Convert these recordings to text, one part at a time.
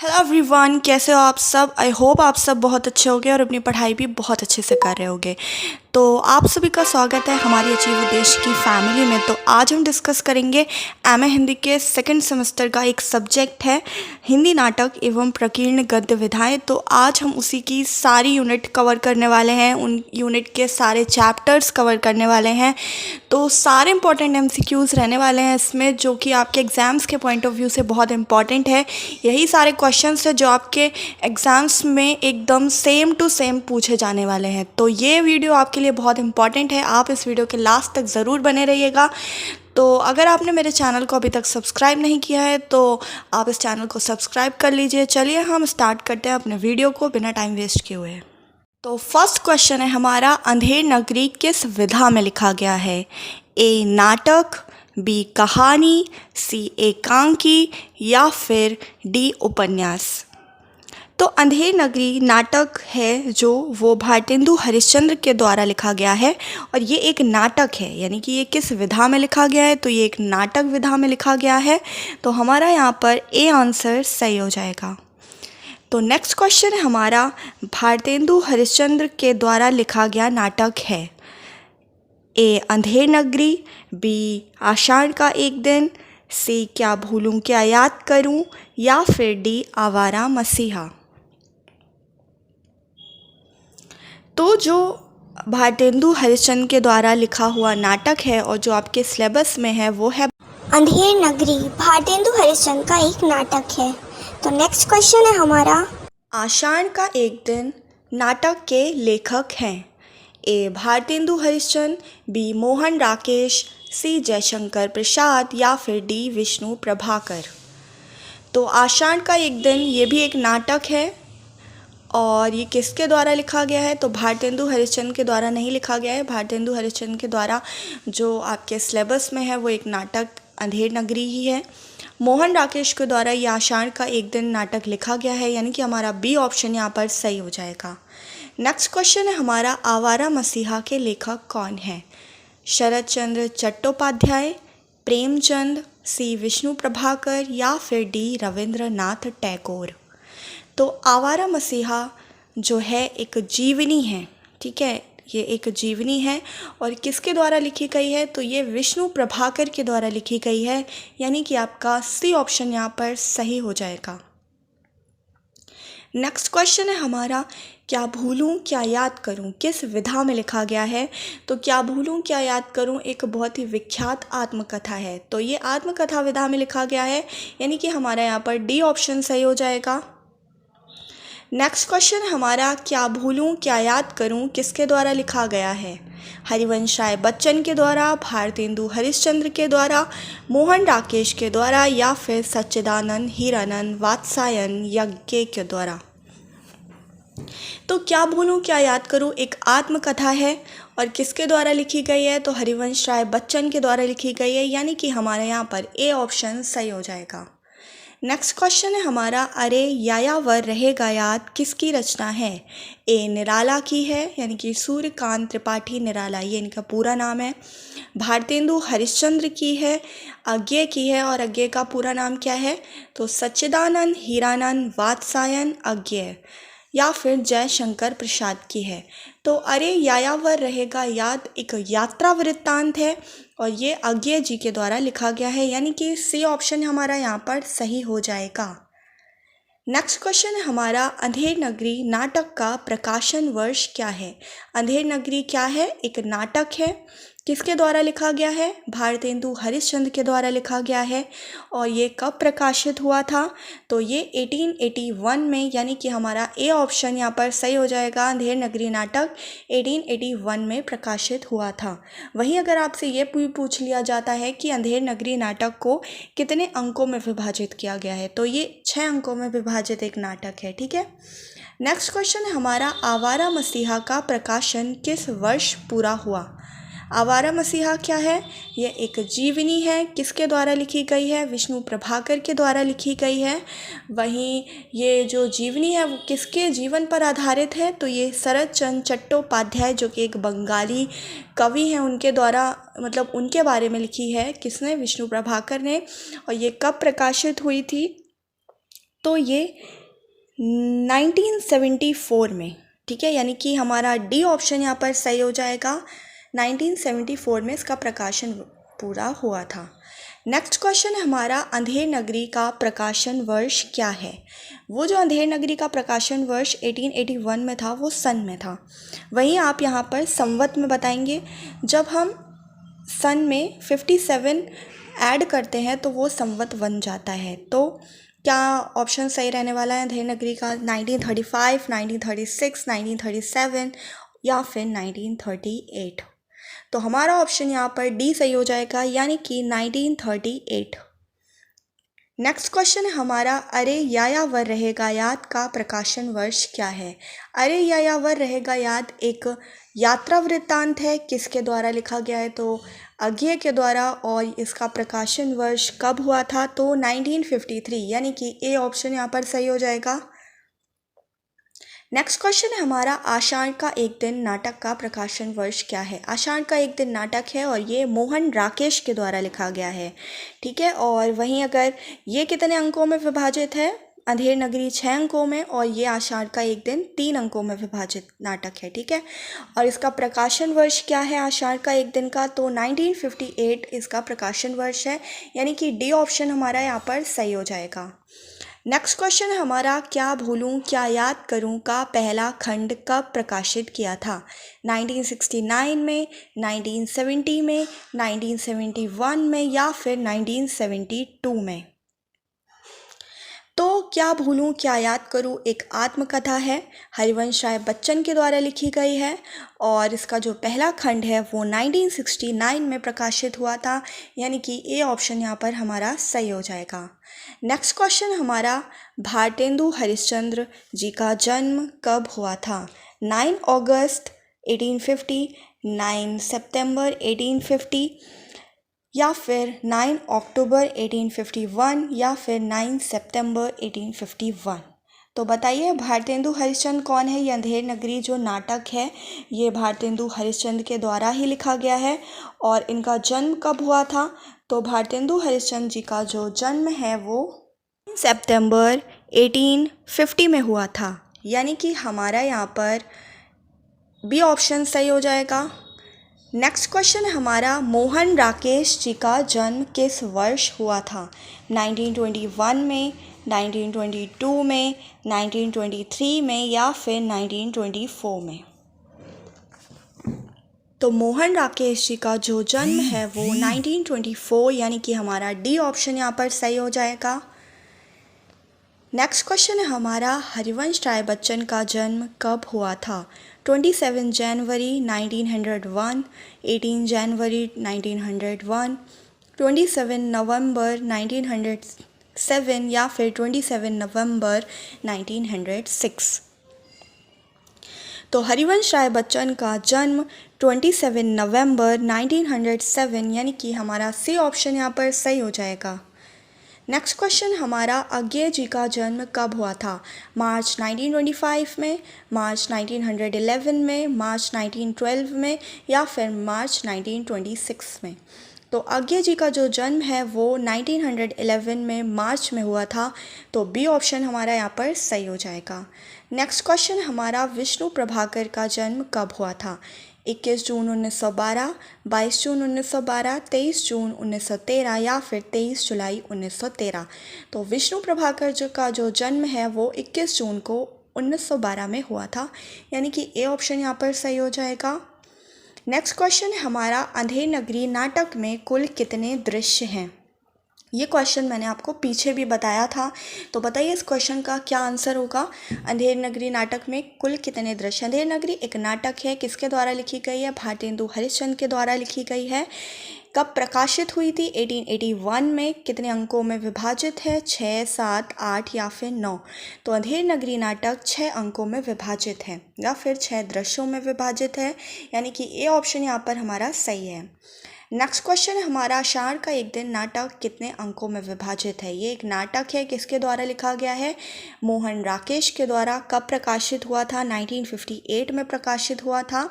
Hello everyone, कैसे हो आप सब। आई होप आप सब बहुत अच्छे होंगे और अपनी पढ़ाई भी बहुत अच्छे से कर रहे होंगे। तो आप सभी का स्वागत है हमारी अचीव उद्देश्य की फैमिली में। तो आज हम डिस्कस करेंगे एमए हिंदी के सेकंड सेमेस्टर का एक सब्जेक्ट है हिंदी नाटक एवं प्रकीर्ण गद्य विधाएं। तो आज हम उसी की सारी यूनिट कवर करने वाले हैं, उन यूनिट के सारे चैप्टर्स कवर करने वाले हैं। तो सारे इंपॉर्टेंट एमसीक्यूज़ रहने वाले हैं इसमें, जो कि आपके एग्ज़ाम्स के पॉइंट ऑफ व्यू से बहुत इंपॉर्टेंट है। यही सारे क्वेश्चंस हैं जो आपके एग्ज़ाम्स में एकदम सेम टू सेम पूछे जाने वाले हैं। तो ये वीडियो आपके लिए बहुत इंपॉर्टेंट है, आप इस वीडियो के लास्ट तक ज़रूर बने रहिएगा। तो अगर आपने मेरे चैनल को अभी तक सब्सक्राइब नहीं किया है तो आप इस चैनल को सब्सक्राइब कर लीजिए। चलिए हम स्टार्ट करते हैं अपने वीडियो को बिना टाइम वेस्ट किए हुए। तो फर्स्ट क्वेश्चन है हमारा, अंधेर नगरी किस विधा में लिखा गया है? ए नाटक, बी कहानी, सी एकांकी या फिर डी उपन्यास। तो अंधेर नगरी नाटक है जो वो भारतेंदु हरिश्चंद्र के द्वारा लिखा गया है और ये एक नाटक है, यानी कि ये किस विधा में लिखा गया है? तो ये एक नाटक विधा में लिखा गया है। तो हमारा यहाँ पर ए आंसर सही हो जाएगा। तो नेक्स्ट क्वेश्चन है हमारा, भारतेंदु हरिश्चंद्र के द्वारा लिखा गया नाटक है ए अंधेर नगरी, बी आषाढ़ का एक दिन, सी क्या भूलूं क्या याद करूं या फिर डी आवारा मसीहा। तो जो भारतेंदु हरिश्चंद्र के द्वारा लिखा हुआ नाटक है और जो आपके सिलेबस में है वो है अंधेर नगरी। भारतेंदु हरिश्चंद्र का एक नाटक है। तो नेक्स्ट क्वेश्चन है हमारा, आषाढ़ का एक दिन नाटक के लेखक हैं ए भारतेंदु हरिश्चंद्र, बी मोहन राकेश, सी जयशंकर प्रसाद या फिर डी विष्णु प्रभाकर। तो आषाढ़ का एक दिन ये भी एक नाटक है और ये किसके द्वारा लिखा गया है? तो भारतेंदु हरिश्चंद्र के द्वारा नहीं लिखा गया है। भारतेंदु हरिश्चंद्र के द्वारा जो आपके सिलेबस में है वो एक नाटक अंधेर नगरी ही है। मोहन राकेश के द्वारा ये आषाढ़ का एक दिन नाटक लिखा गया है, यानी कि हमारा बी ऑप्शन यहाँ पर सही हो जाएगा। नेक्स्ट क्वेश्चन है हमारा, आवारा मसीहा के लेखक कौन है? शरत चंद्र चट्टोपाध्याय, प्रेमचंद, सी विष्णु प्रभाकर या फिर डी रविंद्रनाथ टैगोर। तो आवारा मसीहा जो है एक जीवनी है, ठीक है, ये एक जीवनी है और किसके द्वारा लिखी गई है? तो ये विष्णु प्रभाकर के द्वारा लिखी गई है, यानी कि आपका सी ऑप्शन यहाँ पर सही हो जाएगा। नेक्स्ट क्वेश्चन है हमारा, क्या भूलूं क्या याद करूं किस विधा में लिखा गया है? तो क्या भूलूं क्या याद करूं एक बहुत ही विख्यात आत्मकथा है, तो ये आत्मकथा विधा में लिखा गया है, यानी कि हमारा यहाँ पर डी ऑप्शन सही हो जाएगा। नेक्स्ट क्वेश्चन हमारा, क्या भूलूं क्या याद करूं किसके द्वारा लिखा गया है? हरिवंश राय बच्चन के द्वारा, भारतेंदु हरिश्चंद्र के द्वारा, मोहन राकेश के द्वारा या फिर सच्चिदानंद हीरानंद वात्सायन यज्ञ के द्वारा। तो क्या भूलूं क्या याद करूं एक आत्मकथा है और किसके द्वारा लिखी गई है? तो हरिवंश राय बच्चन के द्वारा लिखी गई है, यानी कि हमारे यहाँ पर ए ऑप्शन सही हो जाएगा। नेक्स्ट क्वेश्चन है हमारा, अरे यायावर रहेगा याद किसकी रचना है? ए निराला की है, यानी कि सूर्यकांत त्रिपाठी निराला, ये इनका पूरा नाम है। भारतेंदु हरिश्चंद्र की है, अज्ञे की है और अज्ञे का पूरा नाम क्या है? तो सच्चिदानंद हीरानंद वात्सायन अज्ञे या फिर जयशंकर प्रसाद की है। तो अरे यायावर रहेगा याद एक यात्रा वृत्तांत है और ये अज्ञे जी के द्वारा लिखा गया है, यानी कि सी ऑप्शन हमारा यहाँ पर सही हो जाएगा। नेक्स्ट क्वेश्चन है हमारा, अंधेर नगरी नाटक का प्रकाशन वर्ष क्या है? अंधेर नगरी क्या है? एक नाटक है, किसके द्वारा लिखा गया है? भारतेंदु हरिश्चंद्र के द्वारा लिखा गया है और ये कब प्रकाशित हुआ था? तो ये 1881 में, यानी कि हमारा ए ऑप्शन यहाँ पर सही हो जाएगा। अंधेर नगरी नाटक 1881 में प्रकाशित हुआ था। वहीं अगर आपसे ये पूछ लिया जाता है कि अंधेर नगरी नाटक को कितने अंकों में विभाजित किया गया है, तो ये 6 अंकों में विभाजित एक नाटक है, ठीक है। नेक्स्ट क्वेश्चन है हमारा, आवारा मसीहा का प्रकाशन किस वर्ष पूरा हुआ? आवारा मसीहा क्या है? यह एक जीवनी है, किसके द्वारा लिखी गई है? विष्णु प्रभाकर के द्वारा लिखी गई है। वहीं ये जो जीवनी है वो किसके जीवन पर आधारित है? तो ये शरत चंद्र चट्टोपाध्याय जो कि एक बंगाली कवि हैं उनके द्वारा, मतलब उनके बारे में लिखी है। किसने? विष्णु प्रभाकर ने। और ये कब प्रकाशित हुई थी? तो ये 1974 में, ठीक है, यानी कि हमारा डी ऑप्शन यहाँ पर सही हो जाएगा। 1974 में इसका प्रकाशन पूरा हुआ था। नेक्स्ट क्वेश्चन है हमारा, अंधेर नगरी का प्रकाशन वर्ष क्या है। वो जो अंधेर नगरी का प्रकाशन वर्ष 1881 में था वो सन में था। वहीं आप यहाँ पर संवत में बताएंगे। जब हम सन में 57 ऐड करते हैं तो वो संवत बन जाता है। तो क्या ऑप्शन सही रहने वाला है अंधेर नगरी का? 1935, 1936, 1937 या फिर 1938। तो हमारा ऑप्शन यहाँ पर डी सही हो जाएगा, यानी कि 1938। नेक्स्ट क्वेश्चन है हमारा, अरे यायावर रहेगा याद का प्रकाशन वर्ष क्या है। अरे यायावर रहेगा याद एक यात्रा वृत्तांत है। किसके द्वारा लिखा गया है? तो अज्ञे के द्वारा। और इसका प्रकाशन वर्ष कब हुआ था? तो 1953, यानी कि ए ऑप्शन यहाँ पर सही हो जाएगा। नेक्स्ट क्वेश्चन है हमारा, आषाढ़ का एक दिन नाटक का प्रकाशन वर्ष क्या है। आषाढ़ का एक दिन नाटक है और ये मोहन राकेश के द्वारा लिखा गया है, ठीक है। और वहीं अगर ये कितने अंकों में विभाजित है? अंधेर नगरी 6 अंकों में और ये आषाढ़ का एक दिन 3 अंकों में विभाजित नाटक है, ठीक है। और इसका प्रकाशन वर्ष क्या है आषाढ़ का एक दिन का? तो 1958 इसका प्रकाशन वर्ष है, यानी कि डी ऑप्शन हमारा यहाँ पर सही हो जाएगा। नेक्स्ट क्वेश्चन है हमारा, क्या भूलूं क्या याद करूं का पहला खंड कब प्रकाशित किया था। 1969 में, 1970 में, 1971 में या फिर 1972 में। तो क्या भूलूं क्या याद करूं एक आत्मकथा है, हरिवंश राय बच्चन के द्वारा लिखी गई है और इसका जो पहला खंड है वो 1969 में प्रकाशित हुआ था, यानी कि ए ऑप्शन यहाँ पर हमारा सही हो जाएगा। नेक्स्ट क्वेश्चन हमारा, भारतेंदु हरिश्चंद्र जी का जन्म कब हुआ था। 9 अगस्त 1850, 9 सितंबर 1850 या फिर 9 अक्टूबर 1851 या फिर 9 सितंबर 1851। तो बताइए भारतेंदु हरिश्चंद्र कौन है। ये अंधेर नगरी जो नाटक है ये भारतेंदु हरिश्चंद्र के द्वारा ही लिखा गया है। और इनका जन्म कब हुआ था? तो भारतेंदु हरिश्चंद्र जी का जो जन्म है वो सितंबर 1850 में हुआ था, यानी कि हमारा यहाँ पर बी ऑप्शन सही हो जाएगा। नेक्स्ट क्वेश्चन हमारा, मोहन राकेश जी का जन्म किस वर्ष हुआ था। 1921 में, 1922 में, 1923 में या फिर 1924 में। तो मोहन राकेश जी का जो जन्म है वो 1924, यानी कि हमारा डी ऑप्शन यहाँ पर सही हो जाएगा। नेक्स्ट क्वेश्चन है हमारा, हरिवंश राय बच्चन का जन्म कब हुआ था। 27 जनवरी 1901, 18 जनवरी 1901, 27 नवंबर 1907 या फिर 27 नवंबर 1906। तो हरिवंश राय बच्चन का जन्म 27 नवंबर 1907, यानी कि हमारा सी ऑप्शन यहाँ पर सही हो जाएगा। नेक्स्ट क्वेश्चन हमारा, अज्ञे जी का जन्म कब हुआ था। मार्च 1925 में, मार्च 1911 में, मार्च 1912 में या फिर मार्च 1926 में। तो अज्ञे जी का जो जन्म है वो 1911 में मार्च में हुआ था, तो बी ऑप्शन हमारा यहाँ पर सही हो जाएगा। नेक्स्ट क्वेश्चन हमारा, विष्णु प्रभाकर का जन्म कब हुआ था। 21 जून 1912, 22 जून 1912, 23 जून 1913 या फिर 23 जुलाई 1913। तो विष्णु प्रभाकर जी का जो जन्म है वो 21 जून को 1912 में हुआ था, यानी कि ए ऑप्शन यहाँ पर सही हो जाएगा। नेक्स्ट क्वेश्चन है हमारा, अंधेर नगरी नाटक में कुल कितने दृश्य हैं। ये क्वेश्चन मैंने आपको पीछे भी बताया था, तो बताइए इस क्वेश्चन का क्या आंसर होगा। अंधेर नगरी नाटक में कुल कितने दृश्य। अंधेर नगरी एक नाटक है, किसके द्वारा लिखी गई है। भारतेंदु हरिश्चंद्र के द्वारा लिखी गई है। कब प्रकाशित हुई थी। 1881 में। कितने अंकों में विभाजित है। 6, 7, 8 या फिर 9। तो अंधेर नगरी नाटक 6 अंकों में विभाजित है या फिर 6 दृश्यों में विभाजित है, यानी कि ए ऑप्शन यहाँ पर हमारा सही है। नेक्स्ट क्वेश्चन हमारा, आषाढ़ का एक दिन नाटक कितने अंकों में विभाजित है। ये एक नाटक है, किसके द्वारा लिखा गया है। मोहन राकेश के द्वारा। कब प्रकाशित हुआ था। 1958 में प्रकाशित हुआ था।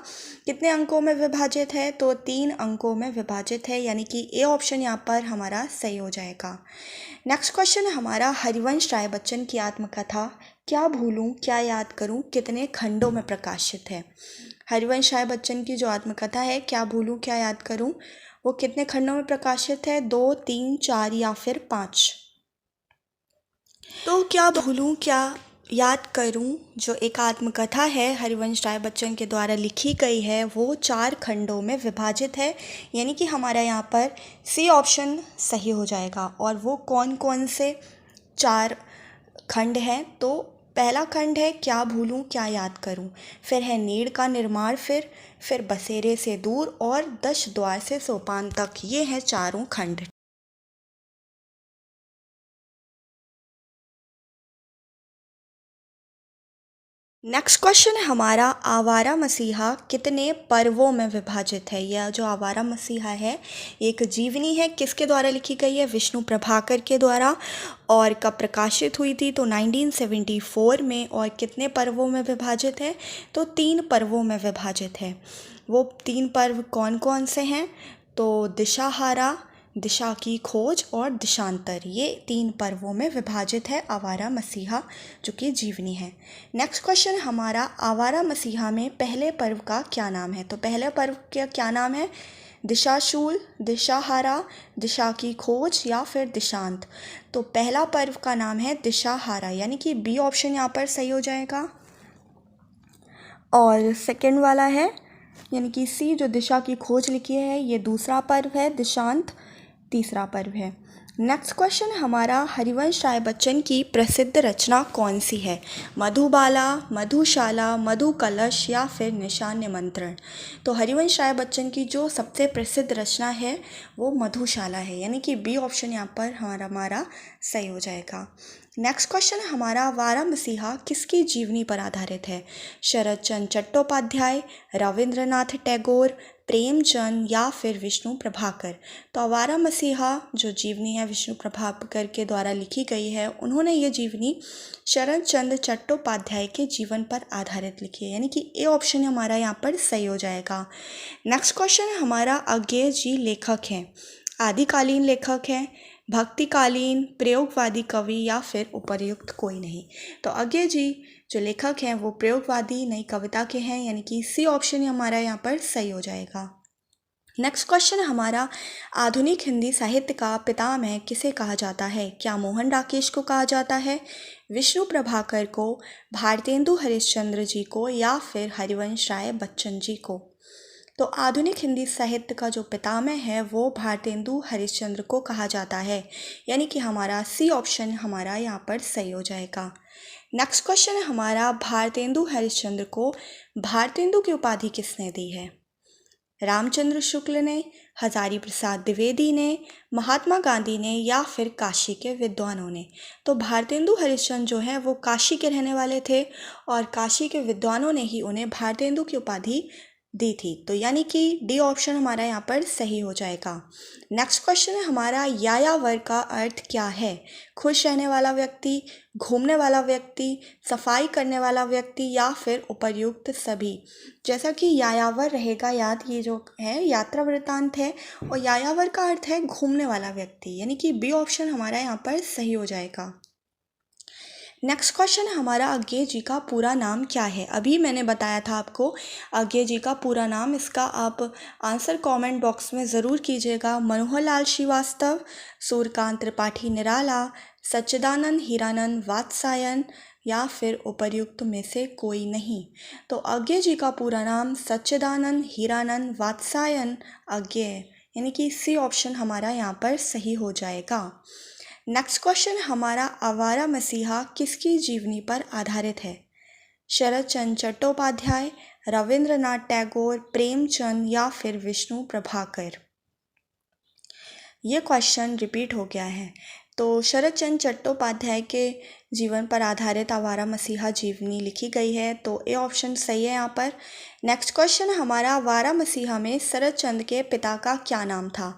कितने अंकों में विभाजित है। तो 3 अंकों में विभाजित है, यानी कि ए ऑप्शन यहाँ पर हमारा सही हो जाएगा। नेक्स्ट क्वेश्चन है हमारा हरिवंश राय बच्चन की आत्मकथा क्या भूलूं क्या याद करूं कितने खंडों में प्रकाशित है। हरिवंश राय बच्चन की जो आत्मकथा है क्या भूलूं क्या याद करूं वो कितने खंडों में प्रकाशित है, 2, 3, 4 या फिर 5। तो क्या भूलूं क्या याद करूं जो एक आत्मकथा है हरिवंश राय बच्चन के द्वारा लिखी गई है वो 4 खंडों में विभाजित है, यानी कि हमारा यहाँ पर सी ऑप्शन सही हो जाएगा। और वो कौन कौन से 4 खंड हैं, तो पहला खंड है क्या भूलूं क्या याद करूं, फिर है नीड़ का निर्माण, फिर बसेरे से दूर और 10 द्वार से सोपान तक। ये हैं चारों खंड। नेक्स्ट क्वेश्चन है हमारा आवारा मसीहा कितने पर्वों में विभाजित है। यह जो आवारा मसीहा है एक जीवनी है, किसके द्वारा लिखी गई है, विष्णु प्रभाकर के द्वारा। और कब प्रकाशित हुई थी, तो 1974 में। और कितने पर्वों में विभाजित है, तो 3 पर्वों में विभाजित है। वो 3 पर्व कौन कौन से हैं, तो दिशाहारा, दिशा की खोज और दिशांतर, ये 3 पर्वों में विभाजित है आवारा मसीहा जो कि जीवनी है। नेक्स्ट क्वेश्चन हमारा आवारा मसीहा में पहले पर्व का क्या नाम है। तो पहले पर्व का क्या नाम है, दिशाशूल, दिशाहारा, दिशा की खोज या फिर दिशांत। तो पहला पर्व का नाम है दिशाहारा, यानी कि बी ऑप्शन यहाँ पर सही हो जाएगा। और सेकेंड वाला है यानी कि सी जो दिशा की खोज लिखी है ये दूसरा पर्व है, दिशांत तीसरा पर्व है। नेक्स्ट क्वेश्चन हमारा हरिवंश राय बच्चन की प्रसिद्ध रचना कौन सी है, मधुबाला, मधुशाला, मधु कलश या फिर निशान निमंत्रण। तो हरिवंश राय बच्चन की जो सबसे प्रसिद्ध रचना है वो मधुशाला है, यानी कि बी ऑप्शन यहाँ पर हमारा सही हो जाएगा। नेक्स्ट क्वेश्चन हमारा आवारा मसीहा किसकी जीवनी पर आधारित है, शरद चंद्र चट्टोपाध्याय, रविंद्रनाथ टैगोर, प्रेमचंद या फिर विष्णु प्रभाकर। तो आवारा मसीहा जो जीवनी है विष्णु प्रभाकर के द्वारा लिखी गई है, उन्होंने ये जीवनी शरद चंद्र चट्टोपाध्याय के जीवन पर आधारित लिखी है, यानी कि ए ऑप्शन हमारा यहाँ पर सही हो जाएगा। नेक्स्ट क्वेश्चन हमारा अज्ञेय जी लेखक हैं, आदिकालीन लेखक हैं, भक्तिकालीन, प्रयोगवादी कवि या फिर उपर्युक्त कोई नहीं। तो अज्ञेय जी जो लेखक हैं वो प्रयोगवादी नई कविता के हैं, यानी कि सी ऑप्शन हमारा यहाँ पर सही हो जाएगा। नेक्स्ट क्वेश्चन हमारा आधुनिक हिंदी साहित्य का पितामह किसे कहा जाता है, क्या मोहन राकेश को कहा जाता है, विष्णु प्रभाकर को, भारतेंदु हरिश्चंद्र जी को या फिर हरिवंश राय बच्चन जी को। तो आधुनिक हिंदी साहित्य का जो पितामह है वो भारतेंदु हरिश्चंद्र को कहा जाता है, यानी कि हमारा सी ऑप्शन हमारा यहाँ पर सही हो जाएगा। नेक्स्ट क्वेश्चन है हमारा भारतेंदु हरिश्चंद्र को भारतेंदु की उपाधि किसने दी है, रामचंद्र शुक्ल ने, हजारी प्रसाद द्विवेदी ने, महात्मा गांधी ने या फिर काशी के विद्वानों ने। तो भारतेंदु हरिश्चंद्र जो है वो काशी के रहने वाले थे और काशी के विद्वानों ने ही उन्हें भारतेंदु की उपाधि दी थी, तो यानी कि डी ऑप्शन हमारा यहाँ पर सही हो जाएगा। नेक्स्ट क्वेश्चन है हमारा यायावर का अर्थ क्या है, खुश रहने वाला व्यक्ति, घूमने वाला व्यक्ति, सफाई करने वाला व्यक्ति या फिर उपर्युक्त सभी। जैसा कि यायावर रहेगा याद, ये जो है यात्रा वृत्तांत है और यायावर का अर्थ है घूमने वाला व्यक्ति, यानी कि बी ऑप्शन हमारा यहाँ पर सही हो जाएगा। नेक्स्ट क्वेश्चन हमारा अज्ञेय जी का पूरा नाम क्या है। अभी मैंने बताया था आपको अज्ञेय जी का पूरा नाम, इसका आप आंसर कमेंट बॉक्स में ज़रूर कीजिएगा। मनोहर लाल श्रीवास्तव, सूर्यकांत त्रिपाठी निराला, सच्चिदानंद हीरानंद वात्सायन या फिर उपर्युक्त में से कोई नहीं। तो अज्ञेय जी का पूरा नाम सच्चिदानंद हीरानंद वात्सायन अज्ञेय, यानी कि सी ऑप्शन हमारा यहाँ पर सही हो जाएगा। नेक्स्ट क्वेश्चन हमारा आवारा मसीहा किसकी जीवनी पर आधारित है, शरद चंद्र चट्टोपाध्याय, रविंद्रनाथ टैगोर, प्रेमचंद या फिर विष्णु प्रभाकर। ये क्वेश्चन रिपीट हो गया है। तो शरद चंद्र चट्टोपाध्याय के जीवन पर आधारित आवारा मसीहा जीवनी लिखी गई है, तो ए ऑप्शन सही है यहाँ पर। नेक्स्ट क्वेश्चन हमारा आवारा मसीहा में शरद चंद्र के पिता का क्या नाम था,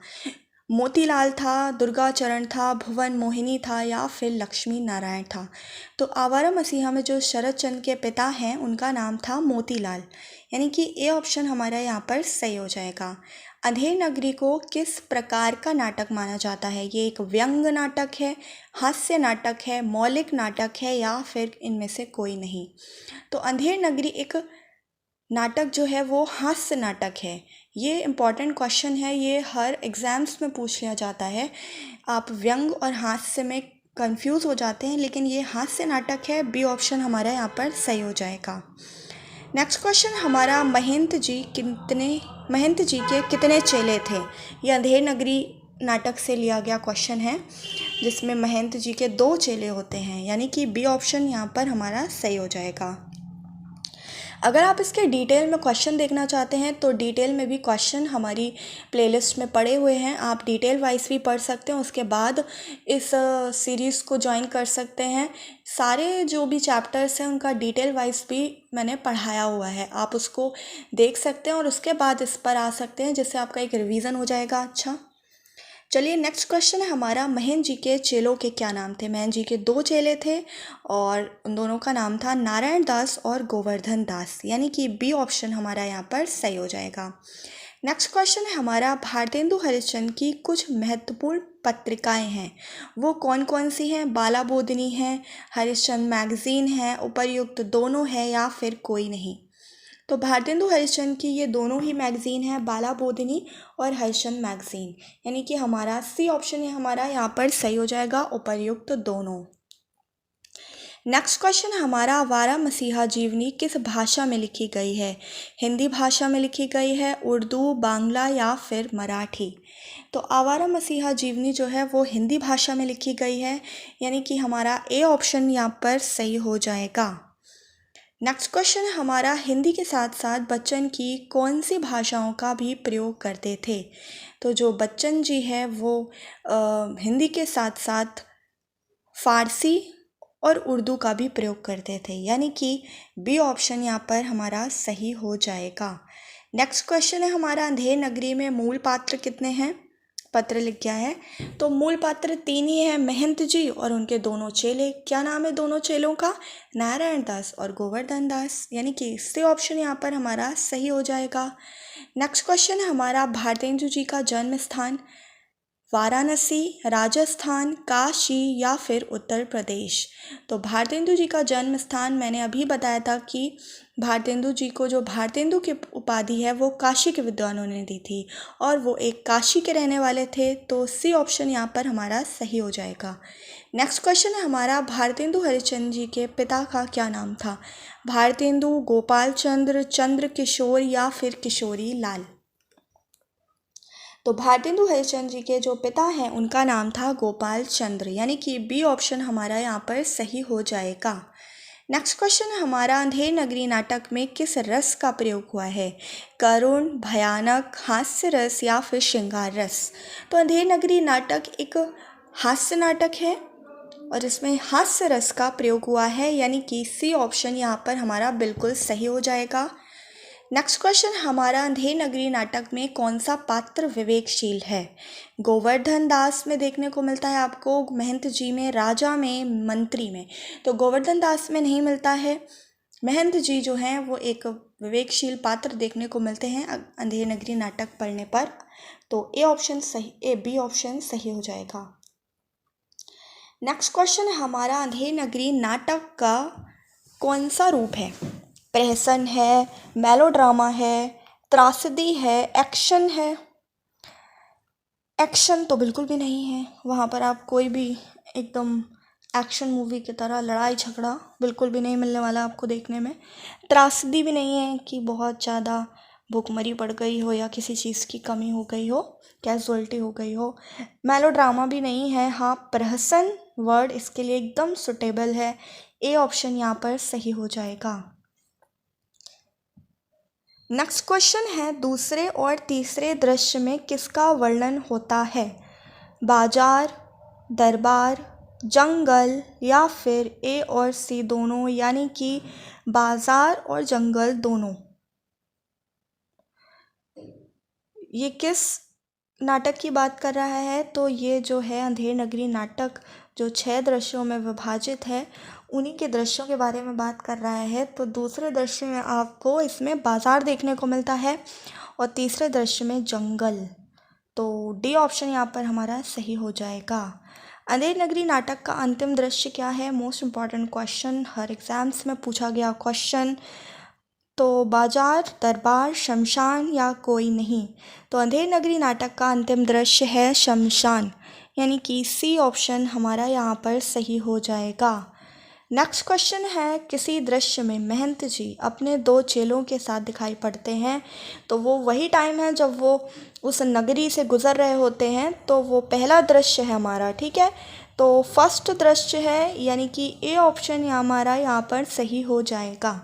मोतीलाल था, दुर्गाचरण था, भुवन मोहिनी था या फिर लक्ष्मी नारायण था। तो आवारा मसीहा में जो शरद चंद्र के पिता हैं उनका नाम था मोतीलाल, यानी कि ए ऑप्शन हमारा यहाँ पर सही हो जाएगा। अंधेर नगरी को किस प्रकार का नाटक माना जाता है? ये एक व्यंग नाटक है, हास्य नाटक है, मौलिक नाटक है या फिर इनमें से कोई नहीं। तो अंधेर नगरी एक नाटक जो है वो हास्य नाटक है। ये इम्पॉर्टेंट क्वेश्चन है, ये हर एग्ज़ाम्स में पूछ लिया जाता है। आप व्यंग और हास्य में कंफ्यूज हो जाते हैं, लेकिन ये हास्य नाटक है। बी ऑप्शन हमारा यहाँ पर सही हो जाएगा। नेक्स्ट क्वेश्चन हमारा, महंत जी के कितने चेले थे? ये अंधेर नगरी नाटक से लिया गया क्वेश्चन है, जिसमें महंत जी के 2 चेले होते हैं, यानी कि बी ऑप्शन यहाँ पर हमारा सही हो जाएगा। अगर आप इसके डिटेल में क्वेश्चन देखना चाहते हैं तो डिटेल में भी क्वेश्चन हमारी प्लेलिस्ट में पड़े हुए हैं, आप डिटेल वाइज भी पढ़ सकते हैं। उसके बाद इस सीरीज़ को ज्वाइन कर सकते हैं। सारे जो भी चैप्टर्स हैं उनका डिटेल वाइज भी मैंने पढ़ाया हुआ है, आप उसको देख सकते हैं और उसके बाद इस पर आ सकते हैं, जिससे आपका एक रिवीजन हो जाएगा। अच्छा, चलिए नेक्स्ट क्वेश्चन है हमारा, महन जी के चेलों के क्या नाम थे? महन जी के 2 चेले थे और उन दोनों का नाम था नारायण दास और गोवर्धन दास, यानी कि बी ऑप्शन हमारा यहाँ पर सही हो जाएगा। नेक्स्ट क्वेश्चन है हमारा, भारतेंदु हरिश्चंद्र की कुछ महत्वपूर्ण पत्रिकाएं हैं, वो कौन कौन सी हैं? बाला बोधिनी है, हरिश्चंद्र मैगजीन है, उपर्युक्त दोनों है या फिर कोई नहीं। तो भारतेंदु हरिश्चंद्र की ये दोनों ही मैगज़ीन है, बाला बोधिनी और हरिश्चंद्र मैगज़ीन, यानी कि हमारा सी ऑप्शन है हमारा यहाँ पर सही हो जाएगा, उपर्युक्त दोनों। नेक्स्ट क्वेश्चन हमारा, आवारा मसीहा जीवनी किस भाषा में लिखी गई है? हिंदी भाषा में लिखी गई है, उर्दू, बांग्ला या फिर मराठी। तो आवारा मसीहा जीवनी जो है वो हिंदी भाषा में लिखी गई है, यानी कि हमारा ए ऑप्शन यहाँ पर सही हो जाएगा। नेक्स्ट क्वेश्चन है हमारा, हिंदी के साथ साथ बच्चन की कौन सी भाषाओं का भी प्रयोग करते थे? तो जो बच्चन जी है वो हिंदी के साथ साथ फ़ारसी और उर्दू का भी प्रयोग करते थे, यानी कि बी ऑप्शन यहाँ पर हमारा सही हो जाएगा। नेक्स्ट क्वेश्चन है हमारा, अंधेर नगरी में मूल पात्र कितने हैं? पत्र लिख गया है, तो मूल पात्र 3 ही है, महंत जी और उनके दोनों चेले। क्या नाम है दोनों चेलों का? नारायण दास और गोवर्धन दास, यानी कि इससे ऑप्शन यहाँ पर हमारा सही हो जाएगा। नेक्स्ट क्वेश्चन है हमारा, भारतेंदु जी का जन्म स्थान वाराणसी, राजस्थान, काशी या फिर उत्तर प्रदेश। तो भारतेंदु जी का जन्म स्थान मैंने अभी बताया था कि भारतेंदु जी को जो भारतेंदु की उपाधि है वो काशी के विद्वानों ने दी थी और वो एक काशी के रहने वाले थे, तो सी ऑप्शन यहाँ पर हमारा सही हो जाएगा। नेक्स्ट क्वेश्चन है हमारा, भारतेंदु हरिश्चंद्र जी के पिता का क्या नाम था? भारतेंदु, गोपाल चंद्र, चंद्र किशोर या फिर किशोरी लाल। तो भारतेंदु हरिश्चंद्र जी के जो पिता हैं उनका नाम था गोपाल चंद्र, यानी कि बी ऑप्शन हमारा यहाँ पर सही हो जाएगा। नेक्स्ट क्वेश्चन हमारा, अंधेर नगरी नाटक में किस रस का प्रयोग हुआ है? करुण, भयानक, हास्य रस या फिर श्रृंगार रस। तो अंधेर नगरी नाटक एक हास्य नाटक है और इसमें हास्य रस का प्रयोग हुआ है, यानी कि सी ऑप्शन यहाँ पर हमारा बिल्कुल सही हो जाएगा। नेक्स्ट क्वेश्चन हमारा, अंधेर नगरी नाटक में कौन सा पात्र विवेकशील है? गोवर्धन दास में देखने को मिलता है आपको, महंत जी में, राजा में, मंत्री में। तो गोवर्धन दास में नहीं मिलता है, महंत जी जो हैं वो एक विवेकशील पात्र देखने को मिलते हैं अंधेर नगरी नाटक पढ़ने पर। तो ए ऑप्शन सही, बी ऑप्शन सही हो जाएगा। नेक्स्ट क्वेश्चन हमारा, अंधेर नगरी नाटक का कौन सा रूप है? प्रहसन है, मेलोड्रामा है, त्रासदी है, एक्शन है। एक्शन तो बिल्कुल भी नहीं है, वहाँ पर आप कोई भी एकदम एक्शन मूवी की तरह लड़ाई झगड़ा बिल्कुल भी नहीं मिलने वाला आपको देखने में। त्रासदी भी नहीं है कि बहुत ज़्यादा भूखमरी पड़ गई हो या किसी चीज़ की कमी हो गई हो, कैजुअलिटी हो गई हो। मेलोड्रामा भी नहीं है। हाँ, प्रहसन वर्ड इसके लिए एकदम सुटेबल है, ए ऑप्शन यहाँ पर सही हो जाएगा। नेक्स्ट क्वेश्चन है, दूसरे और तीसरे दृश्य में किसका वर्णन होता है? बाजार, दरबार, जंगल या फिर ए और सी दोनों, यानी कि बाजार और जंगल दोनों। ये किस नाटक की बात कर रहा है? तो ये जो है अंधेर नगरी नाटक जो 6 दृश्यों में विभाजित है उन्हीं के दृश्यों के बारे में बात कर रहा है। तो दूसरे दृश्य में आपको इसमें बाजार देखने को मिलता है और तीसरे दृश्य में जंगल। तो डी ऑप्शन यहाँ पर हमारा सही हो जाएगा। अंधेर नगरी नाटक का अंतिम दृश्य क्या है? मोस्ट इम्पॉर्टेंट क्वेश्चन, हर एग्जाम्स में पूछा गया क्वेश्चन। तो बाजार, दरबार, शमशान या कोई नहीं। तो अंधेर नगरी नाटक का अंतिम दृश्य है शमशान, यानी कि सी ऑप्शन हमारा यहाँ पर सही हो जाएगा। नेक्स्ट क्वेश्चन है, किसी दृश्य में महंत जी अपने 2 चेलों के साथ दिखाई पड़ते हैं। तो वो वही टाइम है जब वो उस नगरी से गुजर रहे होते हैं। तो वो पहला दृश्य है हमारा, ठीक है। तो फर्स्ट दृश्य है, यानी कि ए ऑप्शन हमारा यहाँ पर सही हो जाएगा।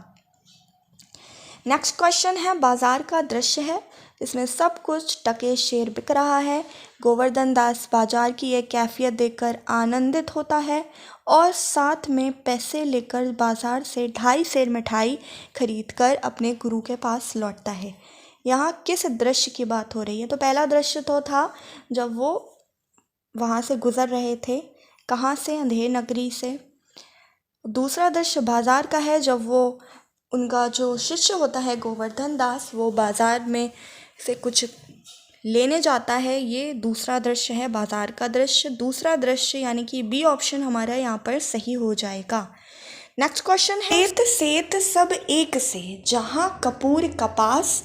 नेक्स्ट क्वेश्चन है, बाजार का दृश्य है, इसमें सब कुछ टके शेर बिक रहा है। गोवर्धन दास बाजार की एक कैफियत देखकर आनंदित होता है और साथ में पैसे लेकर बाजार से 2.5 सेर मिठाई खरीदकर अपने गुरु के पास लौटता है। यहाँ किस दृश्य की बात हो रही है? तो पहला दृश्य तो था जब वो वहाँ से गुजर रहे थे, कहाँ से? अंधेर नगरी से। दूसरा दृश्य बाजार का है, जब वो उनका जो शिष्य होता है गोवर्धन दास, वो बाजार में से कुछ लेने जाता है। ये दूसरा दृश्य है, बाजार का दृश्य। दूसरा दृश्य यानी कि बी ऑप्शन हमारा यहाँ पर सही हो जाएगा। नेक्स्ट क्वेश्चन है, सेत सेत सब एक से जहाँ कपूर कपास,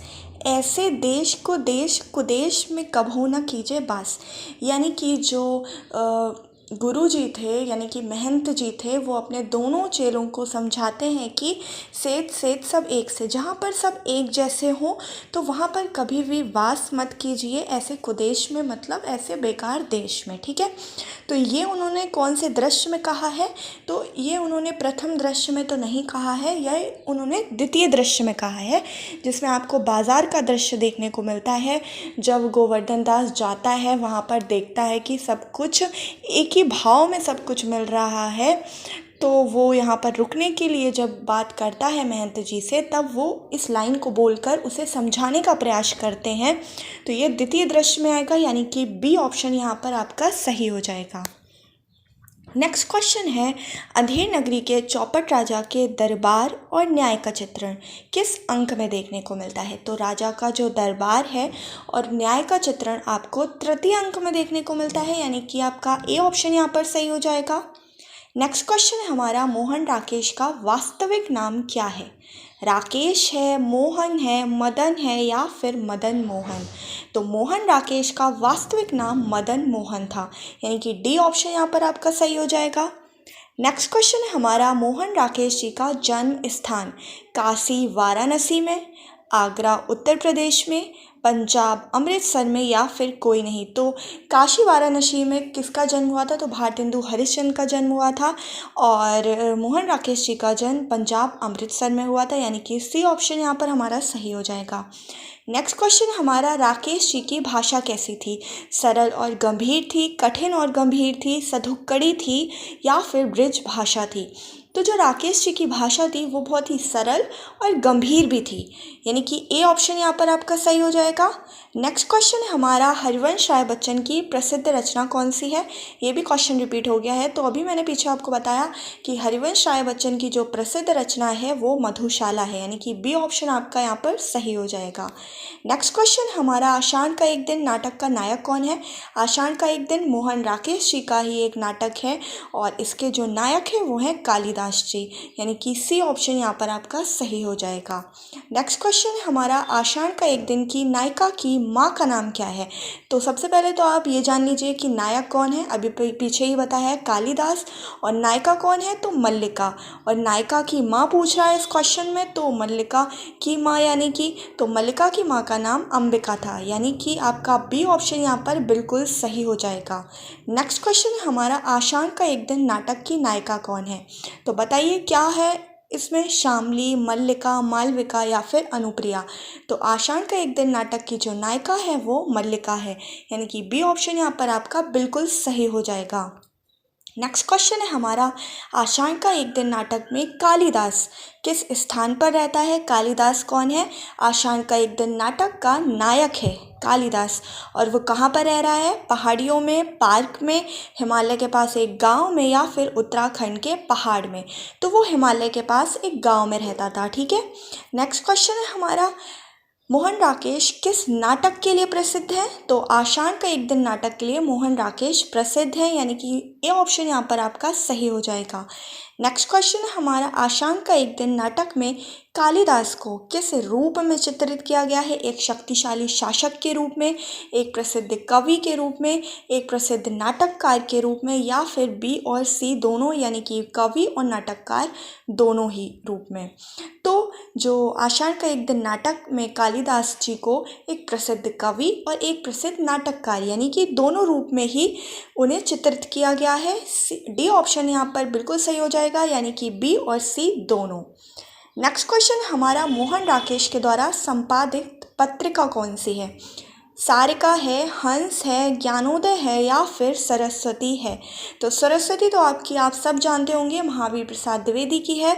ऐसे देश कुदेश में कभू न कीजिए बास। यानी कि जो गुरु जी थे, यानी कि महंत जी थे, वो अपने दोनों चेलों को समझाते हैं कि सेत सेत सब एक से, जहाँ पर सब एक जैसे हों तो वहाँ पर कभी भी वास मत कीजिए, ऐसे कुदेश में, मतलब ऐसे बेकार देश में, ठीक है। तो ये उन्होंने कौन से दृश्य में कहा है? तो ये उन्होंने प्रथम दृश्य में तो नहीं कहा है, यह उन्होंने द्वितीय दृश्य में कहा है, जिसमें आपको बाजार का दृश्य देखने को मिलता है। जब गोवर्धन दास जाता है, वहाँ पर देखता है कि सब कुछ एक ही भाव में सब कुछ मिल रहा है। तो वो यहाँ पर रुकने के लिए जब बात करता है महंत जी से, तब वो इस लाइन को बोलकर उसे समझाने का प्रयास करते हैं। तो ये द्वितीय दृश्य में आएगा, यानी कि बी ऑप्शन यहाँ पर आपका सही हो जाएगा। नेक्स्ट क्वेश्चन है, अंधेर नगरी के चौपट राजा के दरबार और न्याय का चित्रण किस अंक में देखने को मिलता है? तो राजा का जो दरबार है और न्याय का चित्रण आपको तृतीय अंक में देखने को मिलता है, यानी कि आपका ए ऑप्शन यहाँ पर सही हो जाएगा। नेक्स्ट क्वेश्चन है हमारा, मोहन राकेश का वास्तविक नाम क्या है? राकेश है, मोहन है, मदन है या फिर मदन मोहन? तो मोहन राकेश का वास्तविक नाम मदन मोहन था, यानी कि डी ऑप्शन यहाँ पर आपका सही हो जाएगा। नेक्स्ट क्वेश्चन है हमारा, मोहन राकेश जी का जन्म स्थान काशी वाराणसी में, आगरा उत्तर प्रदेश में, पंजाब अमृतसर में या फिर कोई नहीं? तो काशी वाराणसी में किसका जन्म हुआ था? तो भारतेंदु हरिश्चंद्र का जन्म हुआ था। और मोहन राकेश जी का जन्म पंजाब अमृतसर में हुआ था, यानी कि सी ऑप्शन यहाँ पर हमारा सही हो जाएगा। नेक्स्ट क्वेश्चन हमारा, राकेश जी की भाषा कैसी थी? सरल और गंभीर थी, कठिन और गंभीर थी, सधुक्कड़ी थी या फिर ब्रिज भाषा थी? तो जो राकेश जी की भाषा थी वो बहुत ही सरल और गंभीर भी थी, यानी कि ए ऑप्शन यहाँ पर आपका सही हो जाएगा। नेक्स्ट क्वेश्चन है हमारा, हरिवंश राय बच्चन की प्रसिद्ध रचना कौन सी है? ये भी क्वेश्चन रिपीट हो गया है। तो अभी मैंने पीछे आपको बताया कि हरिवंश राय बच्चन की जो प्रसिद्ध रचना है वो मधुशाला है, यानी कि बी ऑप्शन आपका यहाँ पर सही हो जाएगा। नेक्स्ट क्वेश्चन हमारा, आषाढ़ का एक दिन नाटक का नायक कौन है? आषाढ़ का एक दिन मोहन राकेश जी का ही एक नाटक है और इसके जो नायक हैं वो हैं कालिदास जी, यानी कि सी ऑप्शन यहाँ पर आपका सही हो जाएगा। नेक्स्ट क्वेश्चन है हमारा, आषाढ़ का एक दिन की नायिका की माँ का नाम क्या है? तो सबसे पहले तो आप ये जान लीजिए कि नायक कौन है, अभी पीछे ही बताया है कालिदास, और नायिका कौन है? तो मल्लिका। और नायिका की माँ पूछ रहा है इस क्वेश्चन में, तो मल्लिका की माँ, यानी कि तो मल्लिका की माँ का नाम अंबिका था, यानी कि आपका बी ऑप्शन यहाँ पर बिल्कुल सही हो जाएगा। नेक्स्ट क्वेश्चन हमारा, आषाढ़ का एक दिन नाटक की नायिका कौन है? तो बताइए क्या है इसमें, शामली, मल्लिका, मालविका या फिर अनुप्रिया? तो आषाढ़ का एक दिन नाटक की जो नायिका है वो मल्लिका है, यानी कि बी ऑप्शन यहाँ पर आपका बिल्कुल सही हो जाएगा। नेक्स्ट क्वेश्चन है हमारा, आषाढ़ का एक दिन नाटक में कालिदास किस स्थान पर रहता है? कालिदास कौन है? आषाढ़ का एक दिन नाटक का नायक है कालिदास, और वो कहाँ पर रह रहा है? पहाड़ियों में, पार्क में, हिमालय के पास एक गांव में, या फिर उत्तराखंड के पहाड़ में? तो वो हिमालय के पास एक गांव में रहता था। ठीक है। नेक्स्ट क्वेश्चन है हमारा, मोहन राकेश किस नाटक के लिए प्रसिद्ध है? तो आषाढ़ का एक दिन नाटक के लिए मोहन राकेश प्रसिद्ध है, यानी कि ये ऑप्शन यहाँ पर आपका सही हो जाएगा। नेक्स्ट क्वेश्चन है हमारा, आषाढ़ का एक दिन नाटक में कालिदास को किस रूप में चित्रित किया गया है? एक शक्तिशाली शासक के रूप में, एक प्रसिद्ध कवि के रूप में, एक प्रसिद्ध नाटककार के रूप में, या फिर बी और सी दोनों, यानी कि कवि और नाटककार दोनों ही रूप में? तो जो आषाढ़ का एक दिन नाटक में कालिदास जी को एक प्रसिद्ध कवि और एक प्रसिद्ध नाटककार, यानी कि दोनों रूप में ही उन्हें चित्रित किया गया है। डी ऑप्शन यहाँ पर बिल्कुल सही हो जाएगा, यानी कि बी और सी दोनों। नेक्स्ट क्वेश्चन हमारा, मोहन राकेश के द्वारा संपादित पत्रिका कौन सी है? सारिका है, हंस है, ज्ञानोदय है, या फिर सरस्वती है? तो सरस्वती तो आप सब जानते होंगे, महावीर प्रसाद द्विवेदी की है,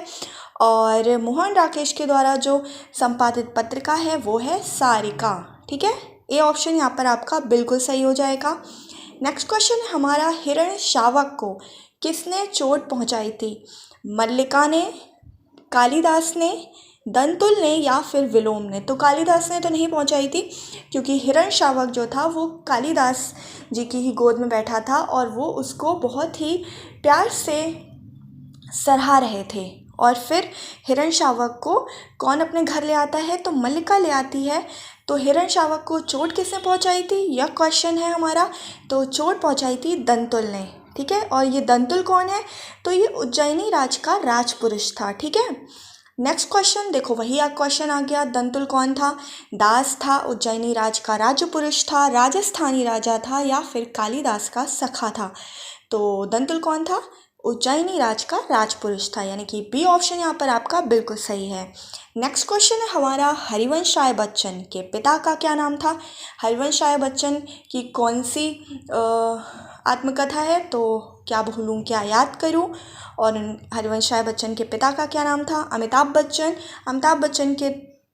और मोहन राकेश के द्वारा जो संपादित पत्रिका है वो है सारिका। ठीक है, ए ऑप्शन यहाँ पर आपका बिल्कुल सही हो जाएगा। नेक्स्ट क्वेश्चन हमारा, हिरण्यशावक को किसने चोट पहुँचाई थी? मल्लिका ने, कालिदास ने, दंतुल ने, या फिर विलोम ने? तो कालिदास ने तो नहीं पहुंचाई थी, क्योंकि हिरण्यशावक जो था वो कालिदास जी की ही गोद में बैठा था, और वो उसको बहुत ही प्यार से सराह रहे थे। और फिर हिरण्यशावक को कौन अपने घर ले आता है? तो मल्लिका ले आती है। तो हिरण्यशावक को चोट किसने पहुंचाई थी, यह क्वेश्चन है हमारा। तो चोट पहुंचाई थी दंतुल ने। ठीक है, और ये दंतुल कौन है? तो ये उज्जैनी राज का राजपुरुष था। ठीक है। नेक्स्ट क्वेश्चन देखो, वही क्वेश्चन आ गया, दंतुल कौन था? दास था, उज्जैनी राज का राजपुरुष था, राजस्थानी राजा था, या फिर कालिदास का सखा था? तो दंतुल कौन था? उज्जैनी राज का राजपुरुष था, यानी कि बी ऑप्शन यहाँ पर आपका बिल्कुल सही है। नेक्स्ट क्वेश्चन है हमारा, हरिवंश राय बच्चन के पिता का क्या नाम था? हरिवंश राय बच्चन की कौन सी आत्मकथा है? तो क्या भूलूं क्या याद करूं, और हरिवंश राय बच्चन के पिता का क्या नाम था? अमिताभ बच्चन। अमिताभ बच्चन के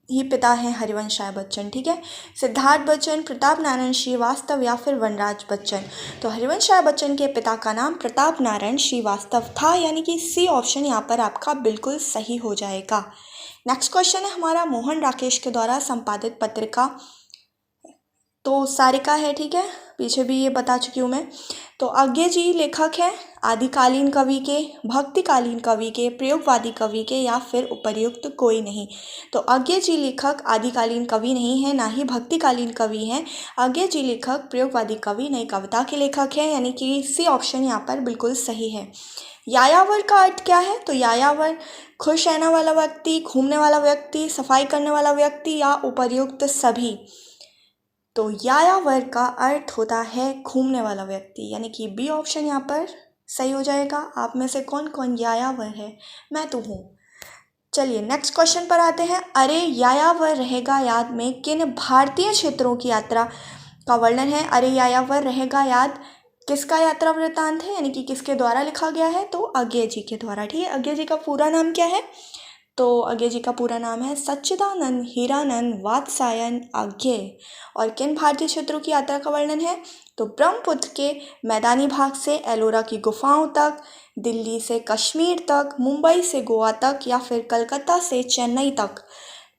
ही पिता हैं हरिवंश राय बच्चन। ठीक है। सिद्धार्थ बच्चन, प्रताप नारायण श्रीवास्तव, या फिर वनराज बच्चन? तो हरिवंश राय बच्चन के पिता का नाम प्रताप नारायण श्रीवास्तव था, यानी कि सी ऑप्शन यहाँ पर आपका बिल्कुल सही हो जाएगा। नेक्स्ट क्वेश्चन है हमारा, मोहन राकेश के द्वारा संपादित पत्रिका तो सारिका है। ठीक है, पीछे भी ये बता चुकी हूँ मैं। तो अज्ञे जी लेखक है आदिकालीन कवि के, भक्तिकालीन कवि के, प्रयोगवादी कवि के, या फिर उपर्युक्त कोई नहीं? तो अज्ञे जी लेखक आदिकालीन कवि नहीं है, ना ही भक्तिकालीन कवि हैं। अज्ञे जी लेखक प्रयोगवादी कवि नहीं, कविता के लेखक हैं, यानी कि सी ऑप्शन यहाँ पर बिल्कुल सही है। यायावर का अर्थ क्या है? तो यायावर खुश रहने वाला व्यक्ति, घूमने वाला व्यक्ति, सफाई करने वाला व्यक्ति, या उपर्युक्त सभी? तो यायावर का अर्थ होता है घूमने वाला व्यक्ति, यानी कि बी ऑप्शन यहाँ पर सही हो जाएगा। आप में से कौन कौन यायावर है? मैं तो हूँ। चलिए नेक्स्ट क्वेश्चन पर आते हैं। अरे यायावर रहेगा याद में किन भारतीय क्षेत्रों की यात्रा का वर्णन है? अरे यायावर रहेगा याद किसका यात्रा वृत्तांत है, यानी कि किसके द्वारा लिखा गया है? तो अज्ञे जी के द्वारा। ठीक है, अज्ञे जी का पूरा नाम क्या है? तो अज्ञे जी का पूरा नाम है सच्चिदानंद हीरानंद वात्स्यायन अज्ञे। और किन भारतीय क्षेत्रों की यात्रा का वर्णन है? तो ब्रह्मपुत्र के मैदानी भाग से एलोरा की गुफाओं तक, दिल्ली से कश्मीर तक, मुंबई से गोवा तक, या फिर कलकत्ता से चेन्नई तक?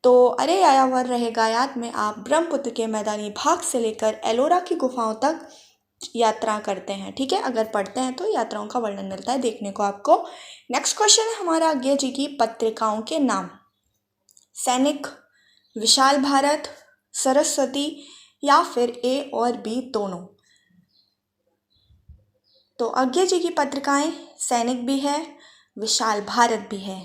तो अरे यायावर रहेगा याद में आप ब्रह्मपुत्र के मैदानी भाग से लेकर एलोरा की गुफाओं तक यात्रा करते हैं। ठीक है, अगर पढ़ते हैं तो यात्राओं का वर्णन मिलता है देखने को आपको। नेक्स्ट क्वेश्चन है हमारा, अज्ञे जी की पत्रिकाओं के नाम। सैनिक, विशाल भारत, सरस्वती, या फिर ए और बी दोनों? तो अज्ञे जी की पत्रिकाएं सैनिक भी है, विशाल भारत भी है,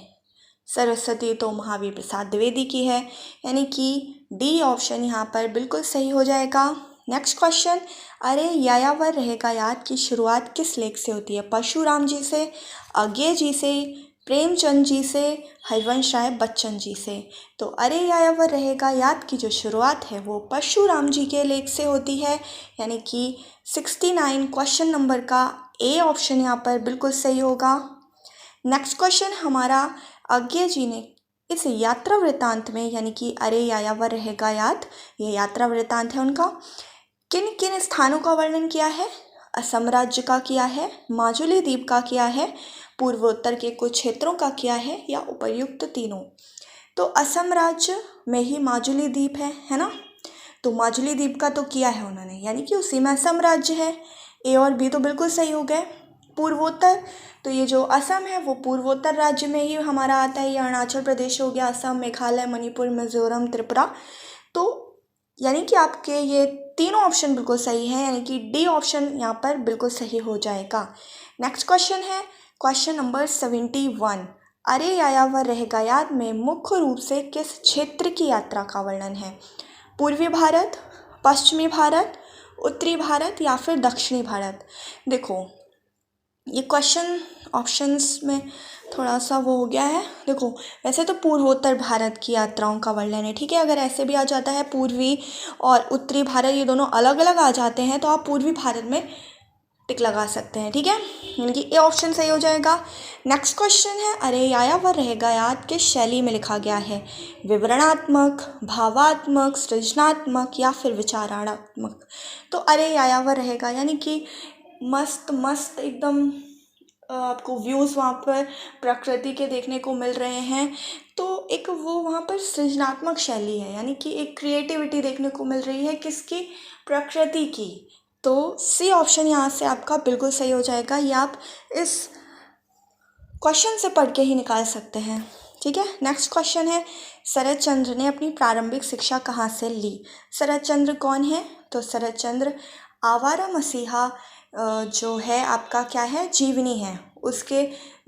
सरस्वती तो महावीर प्रसाद द्विवेदी की है, यानी कि डी ऑप्शन यहाँ पर बिल्कुल सही हो जाएगा। नेक्स्ट क्वेश्चन, अरे यायावर रहेगा याद की शुरुआत किस लेख से होती है? परशुराम जी से, अज्ञे जी से, प्रेमचंद जी से, हरिवंश राय बच्चन जी से? तो अरे यायावर रहेगा याद की जो शुरुआत है वो परशुराम जी के लेख से होती है, यानी कि 69 क्वेश्चन नंबर का ए ऑप्शन यहाँ पर बिल्कुल सही होगा। नेक्स्ट क्वेश्चन हमारा, अज्ञे जी ने इस यात्रा वृत्तांत में, यानी कि अरे याया व रहेगा याद, ये यात्रा वृत्तांत है उनका, किन किन स्थानों का वर्णन किया है? असम राज्य का किया है, माजुली द्वीप का किया है, पूर्वोत्तर के कुछ क्षेत्रों का किया है, या उपर्युक्त तीनों? तो असम राज्य में ही माजुली द्वीप है ना, तो माजुली द्वीप का तो किया है उन्होंने, यानी कि उसी में असम राज्य है। ए और बी तो बिल्कुल सही हो गए। पूर्वोत्तर, तो ये जो असम है वो पूर्वोत्तर राज्य में ही हमारा आता है। ये अरुणाचल प्रदेश हो गया, असम, मेघालय, मणिपुर, मिजोरम, त्रिपुरा। तो यानी कि आपके ये तीनों ऑप्शन बिल्कुल सही है, यानी कि डी ऑप्शन यहाँ पर बिल्कुल सही हो जाएगा। नेक्स्ट क्वेश्चन है क्वेश्चन नंबर 71। अरे याया व रहेगा याद में मुख्य रूप से किस क्षेत्र की यात्रा का वर्णन है? पूर्वी भारत, पश्चिमी भारत, उत्तरी भारत, या फिर दक्षिणी भारत? देखो ये क्वेश्चन ऑप्शंस में थोड़ा सा वो हो गया है। देखो वैसे तो पूर्वोत्तर भारत की यात्राओं का वर्णन है, ठीक है। अगर ऐसे भी आ जाता है पूर्वी और उत्तरी भारत, ये दोनों अलग अलग आ जाते हैं, तो आप पूर्वी भारत में टिक लगा सकते हैं, ठीक है, यानी कि ए ऑप्शन सही हो जाएगा। नेक्स्ट क्वेश्चन है, अरे याया व रहेगा याद किस शैली में लिखा गया है? विवरणात्मक, भावात्मक, सृजनात्मक, या फिर विचारात्मक? तो अरे याया व रहेगा यानी कि मस्त मस्त एकदम आपको व्यूज़ वहाँ पर प्रकृति के देखने को मिल रहे हैं, तो एक वो वहाँ पर सृजनात्मक शैली है, यानी कि एक क्रिएटिविटी देखने को मिल रही है, किसकी? प्रकृति की। तो सी ऑप्शन यहाँ से आपका बिल्कुल सही हो जाएगा। ये आप इस क्वेश्चन से पढ़ के ही निकाल सकते हैं, ठीक है। नेक्स्ट क्वेश्चन है, शरद चंद्र ने अपनी प्रारंभिक शिक्षा कहाँ से ली? शरद चंद्र कौन है? तो शरद चंद्र आवारा मसीहा जो है आपका क्या है? जीवनी है, उसके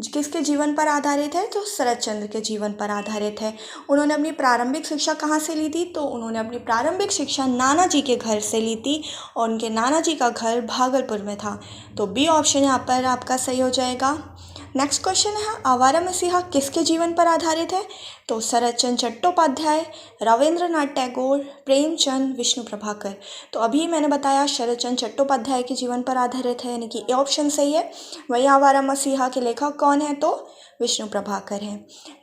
किसके जीवन पर आधारित है? तो शरद चंद्र के जीवन पर आधारित है। उन्होंने अपनी प्रारंभिक शिक्षा कहाँ से ली थी? तो उन्होंने अपनी प्रारंभिक शिक्षा नाना जी के घर से ली थी, और उनके नाना जी का घर भागलपुर में था। तो बी ऑप्शन यहाँ पर आपका सही हो जाएगा। नेक्स्ट क्वेश्चन है, आवारा मसीहा किसके जीवन पर आधारित है? तो शरद चंद्र चट्टोपाध्याय, रविंद्रनाथ टैगोर, प्रेमचंद, विष्णु प्रभाकर। तो अभी मैंने बताया शरद चंद्र चट्टोपाध्याय के जीवन पर आधारित है, यानी कि ए ऑप्शन सही है। वही आवारा मसीहा के लेखक कौन है? तो विष्णु प्रभाकर है।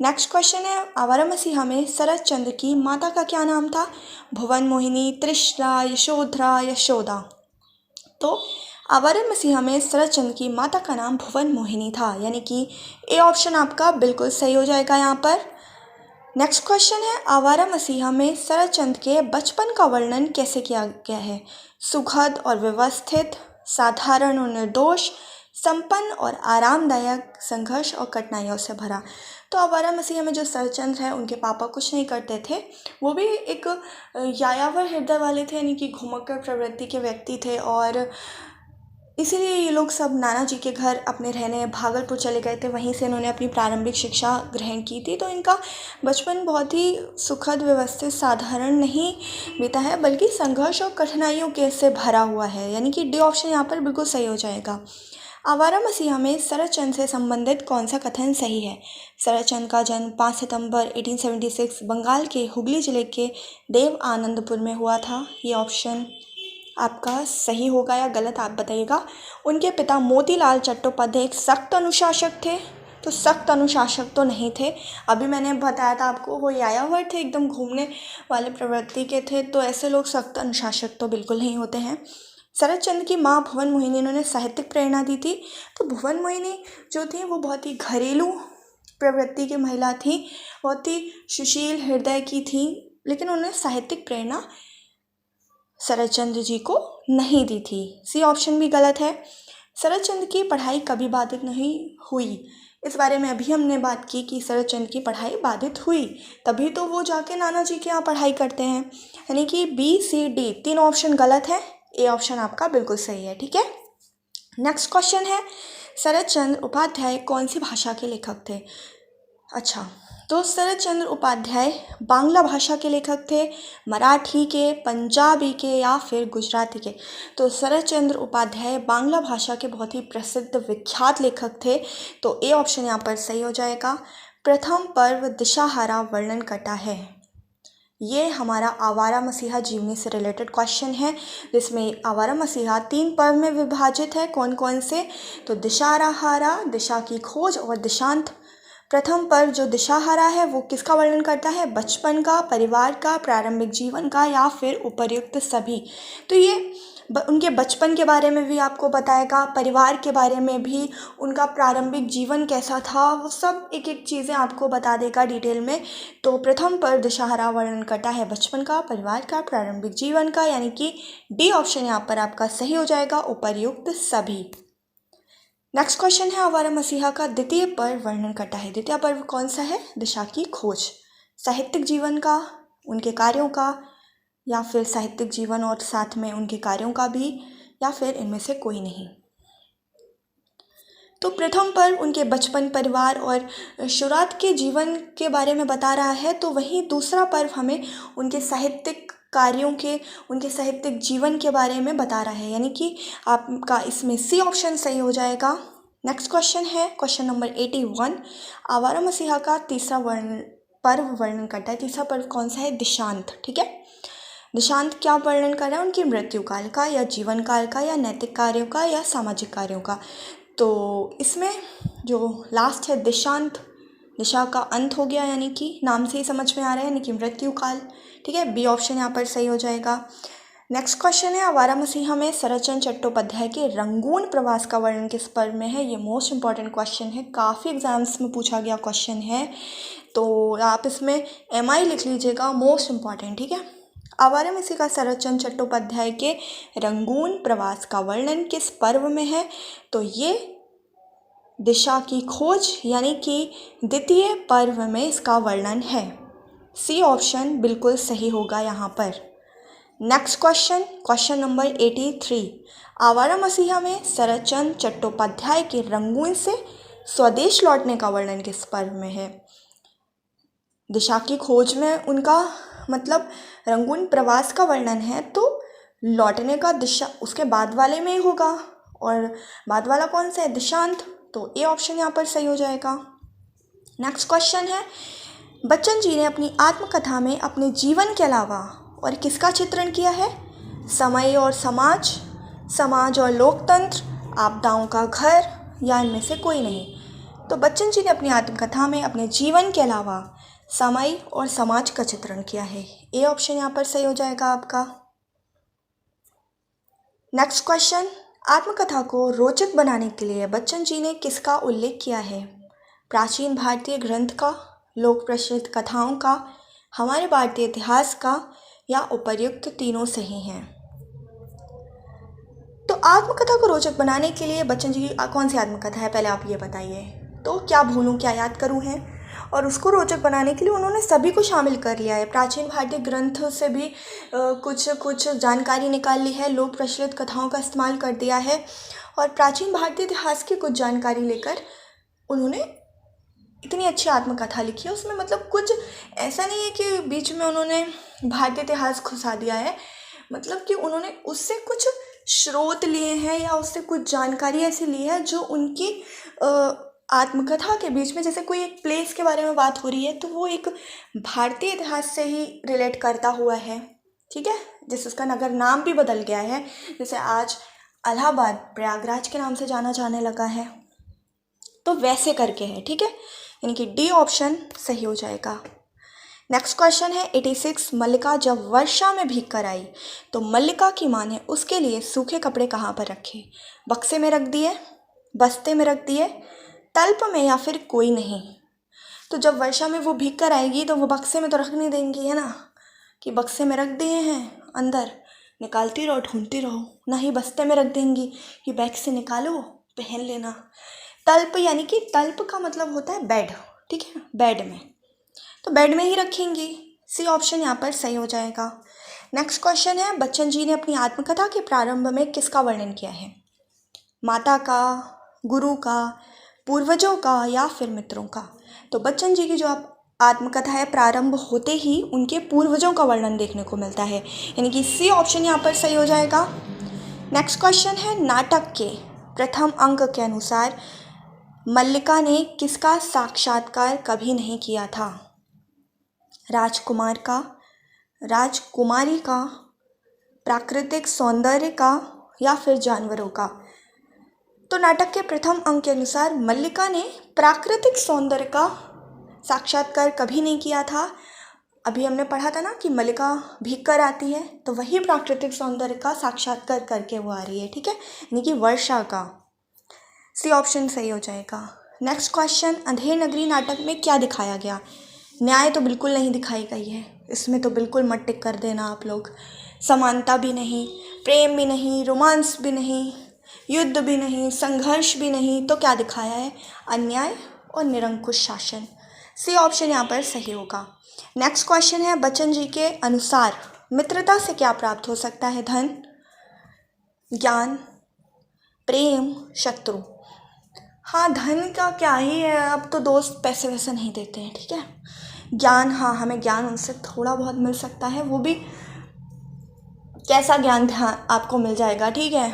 नेक्स्ट क्वेश्चन है, आवारा मसीहा में शरद चंद्र की माता का क्या नाम था? भुवन मोहिनी, तृष्णा, यशोधरा, यशोदा? तो आवारा मसीहा में शरद चंद्र की माता का नाम भुवन मोहिनी था, यानी कि ए ऑप्शन आपका बिल्कुल सही हो जाएगा यहाँ पर। नेक्स्ट क्वेश्चन है, आवारा मसीहा में शरद चंद्र के बचपन का वर्णन कैसे किया गया है? सुखद और व्यवस्थित, साधारण और निर्दोष, संपन्न और आरामदायक, संघर्ष और कठिनाइयों से भरा? तो आवारा मसीहा में जो शरद चंद्र है, उनके पापा कुछ नहीं करते थे, वो भी एक यायावर हृदय वाले थे, यानी कि घुमक्कड़ प्रवृत्ति के व्यक्ति थे, और इसीलिए ये लोग सब नाना जी के घर अपने रहने भागलपुर चले गए थे। वहीं से इन्होंने अपनी प्रारंभिक शिक्षा ग्रहण की थी। तो इनका बचपन बहुत ही सुखद, व्यवस्थित, साधारण नहीं बीता है, बल्कि संघर्ष और कठिनाइयों के से भरा हुआ है, यानी कि डी ऑप्शन यहाँ पर बिल्कुल सही हो जाएगा। आवारा मसीहा में शरद चंद्र से संबंधित कौन सा कथन सही है? शरद चंद्र का जन्म 5 सितंबर 1876 बंगाल के हुगली जिले के देव आनंदपुर में हुआ था। ये ऑप्शन आपका सही होगा या गलत, आप बताइएगा। उनके पिता मोतीलाल चट्टोपाध्याय एक सख्त अनुशासक थे। तो सख्त अनुशासक तो नहीं थे, अभी मैंने बताया था आपको, वो यायावर थे, एकदम घूमने वाले प्रवृत्ति के थे। तो ऐसे लोग सख्त अनुशासक तो बिल्कुल नहीं होते हैं। शरद चंद्र की माँ भुवन मोहिनी इन्होंने साहित्यिक प्रेरणा दी थी। तो भुवन मोहिनी जो थी वो बहुत ही घरेलू प्रवृत्ति की महिला थी, बहुत ही सुशील हृदय की थी, लेकिन उन्होंने साहित्यिक प्रेरणा शरद चंद्र जी को नहीं दी थी। सी ऑप्शन भी गलत है। शरद चंद्र की पढ़ाई कभी बाधित नहीं हुई, इस बारे में अभी हमने बात की कि शरद चंद्र की पढ़ाई बाधित हुई, तभी तो वो जाके नाना जी के यहाँ पढ़ाई करते हैं, यानी कि बी, सी, डी तीनों ऑप्शन गलत है। ए ऑप्शन आपका बिल्कुल सही है, ठीक है। नेक्स्ट क्वेश्चन है, शरद चंद्र उपाध्याय कौन सी भाषा के लेखक थे? अच्छा, तो शरद चंद्र उपाध्याय बांग्ला भाषा के लेखक थे, मराठी के, पंजाबी के, या फिर गुजराती के? तो शरद चंद्र उपाध्याय बांग्ला भाषा के बहुत ही प्रसिद्ध विख्यात लेखक थे। तो ए ऑप्शन यहाँ पर सही हो जाएगा। प्रथम पर्व दिशाहारा वर्णन करता है, ये हमारा आवारा मसीहा जीवनी से रिलेटेड क्वेश्चन है, जिसमें आवारा मसीहा 3 पर्व में विभाजित है। कौन कौन से? तो दिशाहारा, दिशा की खोज और दिशांत। प्रथम पर्व जो दिशाहारा है वो किसका वर्णन करता है? बचपन का, परिवार का, प्रारंभिक जीवन का या फिर उपर्युक्त सभी। तो ये उनके बचपन के बारे में भी आपको बताएगा, परिवार के बारे में भी, उनका प्रारंभिक जीवन कैसा था, वो सब एक एक चीज़ें आपको बता देगा डिटेल में। तो प्रथम पर्व दिशाहारा वर्णन करता है बचपन का, परिवार का, प्रारंभिक जीवन का, यानी कि डी ऑप्शन यहाँ पर आपका सही हो जाएगा, उपर्युक्त सभी। नेक्स्ट क्वेश्चन है आवारा मसीहा का द्वितीय पर्व वर्णन करता है। द्वितीय पर्व कौन सा है? दिशा की खोज। साहित्यिक जीवन का, उनके कार्यों का, या फिर साहित्यिक जीवन और साथ में उनके कार्यों का भी, या फिर इनमें से कोई नहीं। तो प्रथम पर्व उनके बचपन, परिवार और शुरुआत के जीवन के बारे में बता रहा है, तो वहीं दूसरा पर्व हमें उनके साहित्यिक कार्यों के, उनके साहित्यिक जीवन के बारे में बता रहा है, यानी कि आपका इसमें सी ऑप्शन सही हो जाएगा। नेक्स्ट क्वेश्चन है क्वेश्चन नंबर 81। आवारा मसीहा का तीसरा पर्व वर्णन करता है। तीसरा पर्व कौन सा है? दिशांत। ठीक है, दिशांत क्या वर्णन कर रहा है? उनकी मृत्यु काल का, या जीवन काल का, या नैतिक कार्यों का, या सामाजिक कार्यों का। तो इसमें जो लास्ट है दिशांत, दिशा का अंत हो गया, यानी कि नाम से ही समझ में आ रहा है, यानी कि मृत्यु काल। ठीक है, बी ऑप्शन यहाँ पर सही हो जाएगा। नेक्स्ट क्वेश्चन है आवारा मसीहा में शरतचंद्र चट्टोपाध्याय के रंगून प्रवास का वर्णन किस पर्व में है? ये मोस्ट इंपॉर्टेंट क्वेश्चन है, काफ़ी एग्जाम्स में पूछा गया क्वेश्चन है, तो आप इसमें MI लिख लीजिएगा, मोस्ट इंपॉर्टेंट। ठीक है, आवारा मसीहा शरतचंद्र चट्टोपाध्याय के रंगून प्रवास का वर्णन किस पर्व में है? तो ये दिशा की खोज यानी कि द्वितीय पर्व में इसका वर्णन है। सी ऑप्शन बिल्कुल सही होगा यहाँ पर। Next question, question number 83। आवारा मसीहा में शरतचंद्र चट्टोपाध्याय के रंगून से स्वदेश लौटने का वर्णन किस पर्व में है? दिशा की खोज में उनका मतलब रंगून प्रवास का वर्णन है, तो लौटने का दिशा उसके बाद वाले में ही होगा, और बाद वाला कौन सा है? दिशांत। तो ए ऑप्शन यहाँ पर सही हो जाएगा। नेक्स्ट क्वेश्चन है, बच्चन जी ने अपनी आत्मकथा में अपने जीवन के अलावा और किसका चित्रण किया है? समय और समाज, समाज और लोकतंत्र, आपदाओं का घर, या इनमें से कोई नहीं। तो बच्चन जी ने अपनी आत्मकथा में अपने जीवन के अलावा समय और समाज का चित्रण किया है। ए ऑप्शन यहाँ पर सही हो जाएगा आपका। नेक्स्ट क्वेश्चन, आत्मकथा को रोचक बनाने के लिए बच्चन जी ने किसका उल्लेख किया है? प्राचीन भारतीय ग्रंथ का, लोक प्रसिद्ध कथाओं का, हमारे भारतीय इतिहास का, या उपर्युक्त तीनों सही हैं। तो आत्मकथा को रोचक बनाने के लिए बच्चन जी की कौन सी आत्मकथा है, पहले आप ये बताइए। तो क्या भूलूं क्या याद करूं है, और उसको रोचक बनाने के लिए उन्होंने सभी को शामिल कर लिया है। प्राचीन भारतीय ग्रंथों से भी कुछ जानकारी निकाल ली है, लोक प्रचलित कथाओं का इस्तेमाल कर दिया है, और प्राचीन भारतीय इतिहास की कुछ जानकारी लेकर उन्होंने इतनी अच्छी आत्मकथा लिखी है। उसमें मतलब कुछ ऐसा नहीं है कि बीच में उन्होंने भारतीय इतिहास घुसा दिया है, मतलब कि उन्होंने उससे कुछ स्रोत लिए हैं या उससे कुछ जानकारी ऐसी ली है जो उनकी आत्मकथा के बीच में, जैसे कोई एक प्लेस के बारे में बात हो रही है तो वो एक भारतीय इतिहास से ही रिलेट करता हुआ है। ठीक है, जैसे उसका नगर नाम भी बदल गया है, जैसे आज इलाहाबाद प्रयागराज के नाम से जाना जाने लगा है, तो वैसे करके है। ठीक है, यानी कि डी ऑप्शन सही हो जाएगा। नेक्स्ट क्वेश्चन है 86। मल्लिका जब वर्षा में भीग कर आई तो मल्लिका की माँ ने उसके लिए सूखे कपड़े कहाँ पर रखे? बक्से में रख दिए, बस्ते में रख दिए, तल्प में, या फिर कोई नहीं। तो जब वर्षा में वो भीग कर आएगी तो वो बक्से में तो रख नहीं देंगी, है ना, कि बक्से में रख दिए हैं, अंदर निकालती रहो, ढूंढती रहो, ना ही बस्ते में रख देंगी कि बैग से निकालो पहन लेना। तल्प यानी कि तल्प का मतलब होता है बेड। ठीक है, बेड में, तो बेड में ही रखेंगी। सी ऑप्शन यहाँ पर सही हो जाएगा। नेक्स्ट क्वेश्चन है, बच्चन जी ने अपनी आत्मकथा के प्रारंभ में किसका वर्णन किया है? माता का, गुरु का, पूर्वजों का, या फिर मित्रों का? तो बच्चन जी की जो आत्मकथा है प्रारंभ होते ही उनके पूर्वजों का वर्णन देखने को मिलता है, यानी कि सी ऑप्शन यहाँ पर सही हो जाएगा। नेक्स्ट क्वेश्चन है, नाटक के प्रथम अंक के अनुसार मल्लिका ने किसका साक्षात्कार कभी नहीं किया था? राजकुमार का, राजकुमारी का, प्राकृतिक सौंदर्य का या फिर जानवरों का? तो नाटक के प्रथम अंक के अनुसार मल्लिका ने प्राकृतिक सौंदर्य का साक्षात्कार कभी नहीं किया था। अभी हमने पढ़ा था ना कि मल्लिका भीग कर आती है, तो वही प्राकृतिक सौंदर्य का साक्षात्कार करके वो आ रही है, ठीक है, यानी कि वर्षा का। सी ऑप्शन सही हो जाएगा। नेक्स्ट क्वेश्चन, अंधेर नगरी नाटक में क्या दिखाया गया? न्याय तो बिल्कुल नहीं दिखाई गई है, इसमें तो बिल्कुल मत टिक कर देना आप लोग। समानता भी नहीं, प्रेम भी नहीं, रोमांस भी नहीं, युद्ध भी नहीं, संघर्ष भी नहीं, तो क्या दिखाया है? अन्याय और निरंकुश शासन। सी ऑप्शन यहाँ पर सही होगा। नेक्स्ट क्वेश्चन है, बच्चन जी के अनुसार मित्रता से क्या प्राप्त हो सकता है? धन, ज्ञान, प्रेम, शत्रु। हाँ, धन का क्या ही है, अब तो दोस्त पैसे वैसे नहीं देते हैं, ठीक है। ज्ञान, हाँ, हमें ज्ञान उनसे थोड़ा बहुत मिल सकता है, वो भी कैसा ज्ञान आपको मिल जाएगा, ठीक है।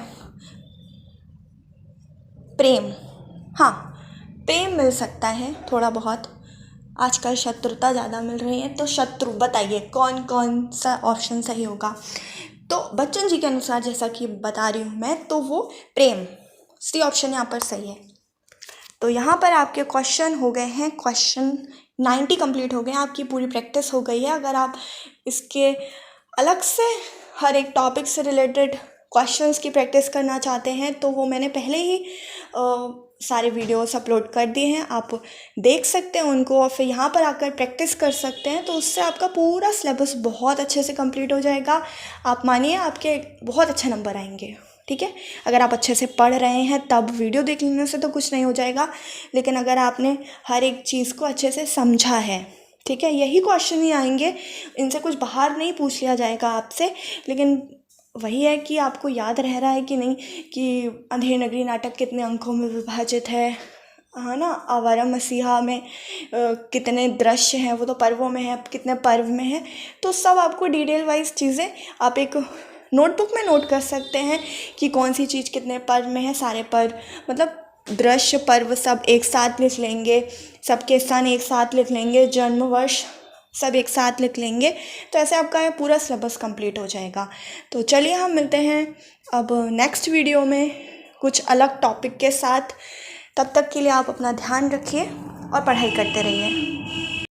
प्रेम, हाँ, प्रेम मिल सकता है थोड़ा बहुत। आजकल शत्रुता ज़्यादा मिल रही है, तो शत्रु। बताइए कौन कौन सा ऑप्शन सही होगा? तो बच्चन जी के अनुसार, जैसा कि बता रही हूँ मैं, तो वो प्रेम। सी ऑप्शन यहाँ पर सही है। तो यहाँ पर आपके क्वेश्चन हो गए हैं, क्वेश्चन 90 कंप्लीट हो गए हैं, आपकी पूरी प्रैक्टिस हो गई है। अगर आप इसके अलग से हर एक टॉपिक से रिलेटेड क्वेश्चंस की प्रैक्टिस करना चाहते हैं, तो वो मैंने पहले ही सारे वीडियोस अपलोड कर दिए हैं, आप देख सकते हैं उनको और फिर यहाँ पर आकर प्रैक्टिस कर सकते हैं। तो उससे आपका पूरा सिलेबस बहुत अच्छे से कंप्लीट हो जाएगा। आप मानिए आपके बहुत अच्छे नंबर आएंगे, ठीक है। अगर आप अच्छे से पढ़ रहे हैं तब वीडियो देख लेने से तो कुछ नहीं हो जाएगा, लेकिन अगर आपने हर एक चीज़ को अच्छे से समझा है, ठीक है, यही क्वेश्चन ही आएंगे, इनसे कुछ बाहर नहीं पूछ लिया जाएगा आपसे। लेकिन वही है कि आपको याद रह रहा है कि नहीं कि अंधेर नगरी नाटक कितने अंकों में विभाजित है ना। आवारा मसीहा में कितने दृश्य हैं, वो तो पर्वों में है, कितने पर्व में है, तो सब आपको डिटेल वाइज चीज़ें आप एक नोटबुक में नोट कर सकते हैं कि कौन सी चीज़ कितने पर्व में है। सारे पर्व मतलब दृश्य, पर्व सब एक साथ लिख लेंगे, सबके स्थान एक साथ लिख लेंगे, जन्म वर्ष सब एक साथ लिख लेंगे, तो ऐसे आपका पूरा सिलेबस कंप्लीट हो जाएगा। तो चलिए हम मिलते हैं अब नेक्स्ट वीडियो में कुछ अलग टॉपिक के साथ। तब तक के लिए आप अपना ध्यान रखिए और पढ़ाई करते रहिए।